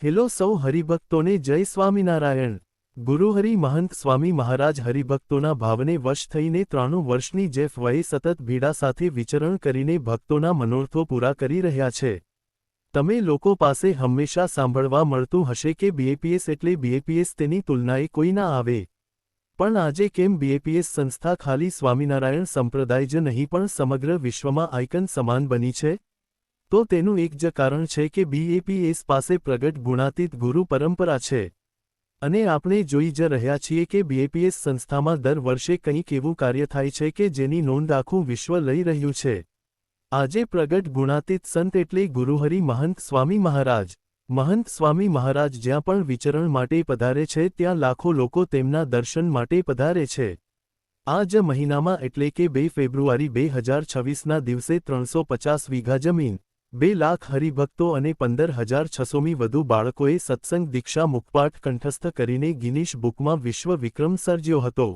Hello સૌ હરિભક્તોને જય સ્વામિનારાયણ। ગુરુહરિ મહંત સ્વામી મહારાજ હરિભક્તોના ભાવને વશ થઈને 93 વર્ષની જેફ વયે સતત ભીડા સાથે વિચરણ કરીને ભક્તોના મનોરથો પૂરા કરી રહ્યા છે। તમે લોકો પાસે હંમેશા સાંભળવા મળતું હશે કે બીએપીએસ એટલે બીએપીએસ, તેની તુલનાએ કોઈ ના આવે। પણ આજે કેમ બીએપીએસ સંસ્થા ખાલી સ્વામિનારાયણ સંપ્રદાય જ નહીં પણ સમગ્ર વિશ્વમાં આઇકન સમાન બની છે? તો તેનું એક જ કારણ છે કે બીએપીએસ પાસે પ્રગટ ગુણાતીત ગુરુ પરંપરા છે। અને આપણે જોઈ જ રહ્યા છીએ કે બીએપીએસ સંસ્થામાં દર વર્ષે કંઈક એવું કાર્ય થાય છે કે જેની નોંધ આખું વિશ્વ લઈ રહ્યું છે। આજે પ્રગટ ગુણાતીત સંત એટલે ગુરુહરિ મહંત સ્વામી મહારાજ। મહંત સ્વામી મહારાજ જ્યાં પણ વિચરણ માટે પધારે છે ત્યાં લાખો લોકો તેમના દર્શન માટે પધારે છે। આ જ મહિનામાં એટલે કે 2 ફેબ્રુઆરી 2026ના દિવસે 350 વીઘા જમીન, 2 લાખ હરિભક્તો અને 15,600મી વધુ બાળકોએ સત્સંગ દીક્ષા મુખપાઠ કંઠસ્થ કરીને ગિનીશ બુકમાં વિશ્વ વિક્રમ સર્જ્યો હતો।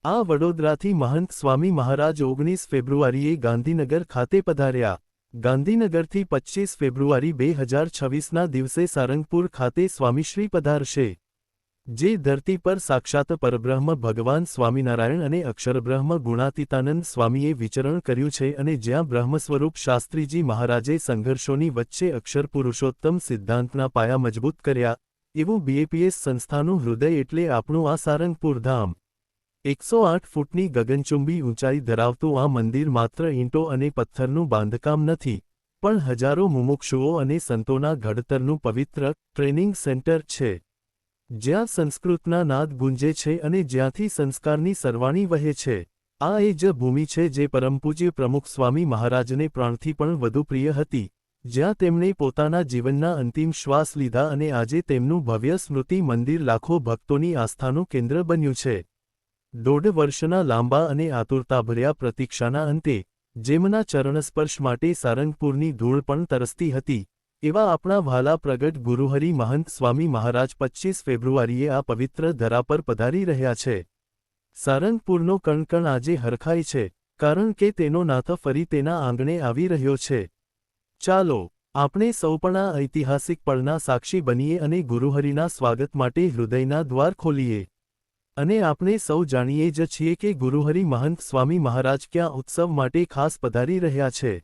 આ વડોદરાથી મહંત સ્વામી મહારાજ 19 ફેબ્રુઆરીએ ગાંધીનગર ખાતે પધાર્યા। ગાંધીનગરથી 25 ફેબ્રુઆરી 2026ના દિવસે સારંગપુર ખાતે સ્વામીશ્રી પધારશે। જે ધરતી પર સાક્ષાત પરબ્રહ્મ ભગવાન સ્વામિનારાયણ અને અક્ષરબ્રહ્મ ગુણાતીતાનંદ સ્વામીએ વિચરણ કર્યું છે અને જ્યાં બ્રહ્મસ્વરૂપ શાસ્ત્રીજી મહારાજે સંઘર્ષોની વચ્ચે અક્ષર પુરુષોત્તમ સિદ્ધાંતના પાયા મજબૂત કર્યા, એવું બીએપીએસ સંસ્થાનું હૃદય એટલે આપણું આ સારંગપુર ધામ। 108 ફૂટની ગગનચુંબી ઊંચાઈ ધરાવતું આ મંદિર માત્ર ઈંટો અને પથ્થરનું બાંધકામ નથી, પણ હજારો મુમુક્ષુઓ અને સંતોના ઘડતરનું પવિત્ર ટ્રેનિંગ સેન્ટર છે। જ્યાં સંસ્કૃતના નાદ ગુંજે છે અને જ્યાંથી સંસ્કારની સરવાણી વહે છે। આ એ જ ભૂમિ છે જે પરમપૂજ્ય પ્રમુખ સ્વામી મહારાજને પ્રાણથી પણ વધુ પ્રિય હતી, જ્યાં તેમણે પોતાના જીવનના અંતિમ શ્વાસ લીધા અને આજે તેમનું ભવ્ય સ્મૃતિ મંદિર લાખો ભક્તોની આસ્થાનું કેન્દ્ર બન્યું છે। 1.5 વર્ષના લાંબા અને આતુરતાભર્યા પ્રતીક્ષાના અંતે, જેમના ચરણસ્પર્શ માટે સારંગપુરની ધૂળ પણ તરસતી હતી, એવા આપણા વહાલા પ્રગટ ગુરુહરિ મહંત સ્વામી મહારાજ 25 ફેબ્રુઆરીએ આ પવિત્ર ધરા પર પધારી રહ્યા છે। સારંગપુરનો કણ આજે હરખાય છે, કારણ કે તેનો નાથ ફરી તેના આંગણે આવી રહ્યો છે। ચાલો આપણે સૌ પણ આ ઐતિહાસિક પળના સાક્ષી બનીએ અને ગુરુહરિના સ્વાગત માટે હૃદયના દ્વાર ખોલીએ। અને આપણે સૌ જાણીએ જ છીએ કે ગુરુહરિ મહંત સ્વામી મહારાજ ક્યાં ઉત્સવ માટે ખાસ પધારી રહ્યા છે।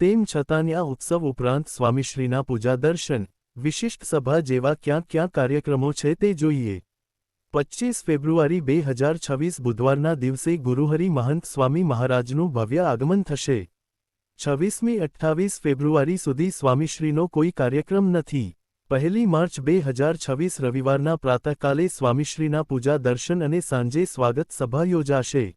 તેમ છતાં આ ઉત્સવ ઉપરાંત સ્વામીશ્રીના પૂજા દર્શન, વિશિષ્ટ સભા જેવા ક્યાં કાર્યક્રમો છે તે જોઈએ। 25 ફેબ્રુઆરી 2026 બુધવારના દિવસે ગુરુહરિ મહંત સ્વામી મહારાજનું ભવ્ય આગમન થશે। 26મી 28 ફેબ્રુઆરી સુધી સ્વામીશ્રીનો કોઈ કાર્યક્રમ નથી। 1 માર્ચ 2026 રવિવારના પ્રાતઃકાલે સ્વામીશ્રીના પૂજા દર્શન અને સાંજે સ્વાગત સભા યોજાશે।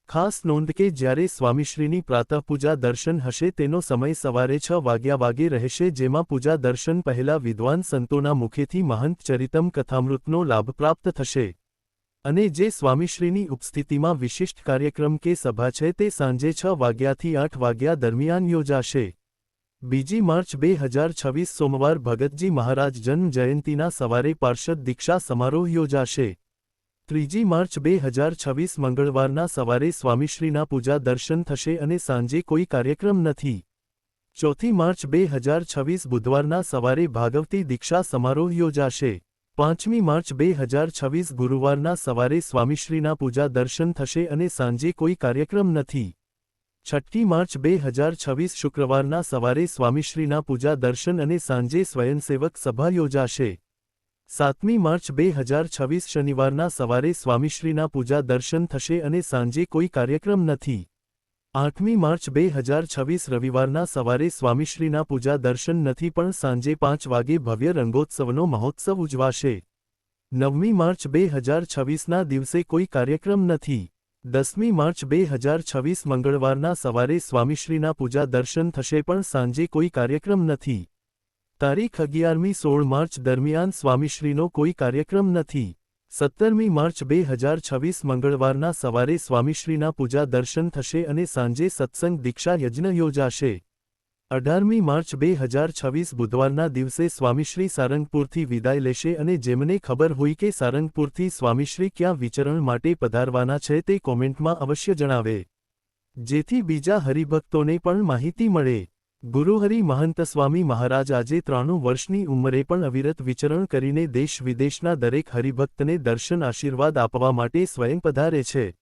ખાસ નોંધ કે જ્યારે સ્વામીશ્રીની પ્રાતઃ પૂજા દર્શન હશે તેનો સમય સવારે 6 વાગે રહેશે, જેમાં પૂજા દર્શન પહેલા વિદ્વાન સંતોના મુખેથી મહંત ચરિતમ કથામૃતનો લાભ પ્રાપ્ત થશે। અને જે સ્વામીશ્રીની ઉપસ્થિતિમાં વિશિષ્ટ કાર્યક્રમ કે સભા છે તે સાંજે 6 વાગ્યાથી 8 વાગ્યા દરમિયાન યોજાશે। 2 માર્ચ 2026 સોમવાર ભગતજી મહારાજ જન્મ જયંતીના સવારે પાર્ષદ દીક્ષા સમારોહ યોજાશે। 3 માર્ચ 2026 મંગળવારના સવારે સ્વામીશ્રીના પૂજા દર્શન થશે અને સાંજે કોઈ કાર્યક્રમ નથી। 4 માર્ચ 2026 બુધવારના સવારે ભાગવતી દીક્ષા સમારોહ યોજાશે। 5 માર્ચ 2026 ગુરુવારના સવારે સ્વામીશ્રીના પૂજા દર્શન થશે અને સાંજે કોઈ કાર્યક્રમ નથી। 6 માર્ચ 2026 શુક્રવારના સવારે સ્વામીશ્રીના પૂજા દર્શન અને સાંજે સ્વયંસેવક સભા યોજાશે। 7 માર્ચ 2026 શનિવારના સવારે સ્વામીશ્રીના પૂજા દર્શન થશે અને સાંજે કોઈ કાર્યક્રમ નથી। 8 માર્ચ 2026 રવિવારના સવારે સ્વામીશ્રીના પૂજા દર્શન નથી પણ સાંજે 5 વાગે ભવ્ય રંગોત્સવનો મહોત્સવ ઉજવાશે। 9 માર્ચ 2026ના દિવસે કોઈ કાર્યક્રમ નથી। 10 માર્ચ 2026 મંગળવારના સવારે સ્વામીશ્રીના પૂજા દર્શન થશે પણ સાંજે કોઈ કાર્યક્રમ નથી। તારીખ 11-16 માર્ચ દરમિયાન સ્વામીશ્રીનો કોઈ કાર્યક્રમ નથી। 17 માર્ચ 2026 મંગળવારના સવારે સ્વામીશ્રીના પૂજા દર્શન થશે અને સાંજે સત્સંગ દીક્ષા યજ્ઞ યોજાશે। 18 માર્ચ 2026 બુધવારના દિવસે સ્વામીશ્રી સારંગપુરથી વિદાય લેશે અને જેમને ખબર હોય કે સારંગપુરથી સ્વામીશ્રી ક્યાં વિચરણ માટે પધારવાના છે તે કોમેન્ટમાં અવશ્ય જણાવે, જેથી બીજા હરિભક્તોને પણ માહિતી મળે। ગુરુહરિ મહંત સ્વામી મહારાજ આજે 93 વર્ષની ઉંમરે પણ અવિરત વિચરણ કરીને દેશ વિદેશના દરેક હરિભક્તને દર્શન આશીર્વાદ આપવા માટે સ્વયં પધારે છે.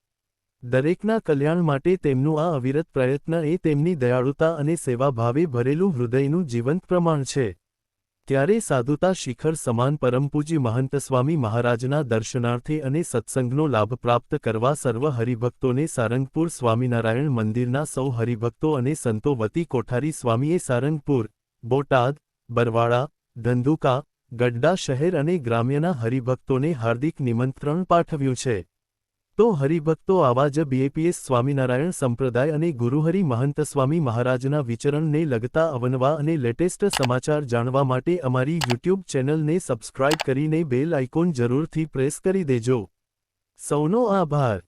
દરેકના કલ્યાણ માટે તેમનું આ અવિરત પ્રયત્ન એ તેમની દયાળુતા અને સેવાભાવે ભરેલું હૃદયનું જીવંત પ્રમાણ છે. ત્યારે સાધુતા શિખર સમાન પરમપૂજ્ય મહંત સ્વામી મહારાજના દર્શનાર્થે અને સત્સંગનો લાભ પ્રાપ્ત કરવા સર્વ હરિભક્તોને સારંગપુર સ્વામિનારાયણ મંદિરના સૌ હરિભક્તો અને સંતો વતી કોઠારી સ્વામીએ સારંગપુર, બોટાદ, બરવાડા, ધંધુકા, ગઢડા શહેર અને ગ્રામ્યના હરિભક્તોને હાર્દિક નિમંત્રણ પાઠવ્યું છે. તો હરિભક્તો આવા જ બીએપીએસ સ્વામિનારાયણ સંપ્રદાય અને ગુરુહરિ મહંત સ્વામી મહારાજના વિચરણને લગતા અવનવા અને લેટેસ્ટ સમાચાર જાણવા માટે અમારી યુટ્યુબ ચેનલને સબસ્ક્રાઇબ કરીને બેલ આઇકોન જરૂરથી પ્રેસ કરી દેજો. સૌનો આભાર.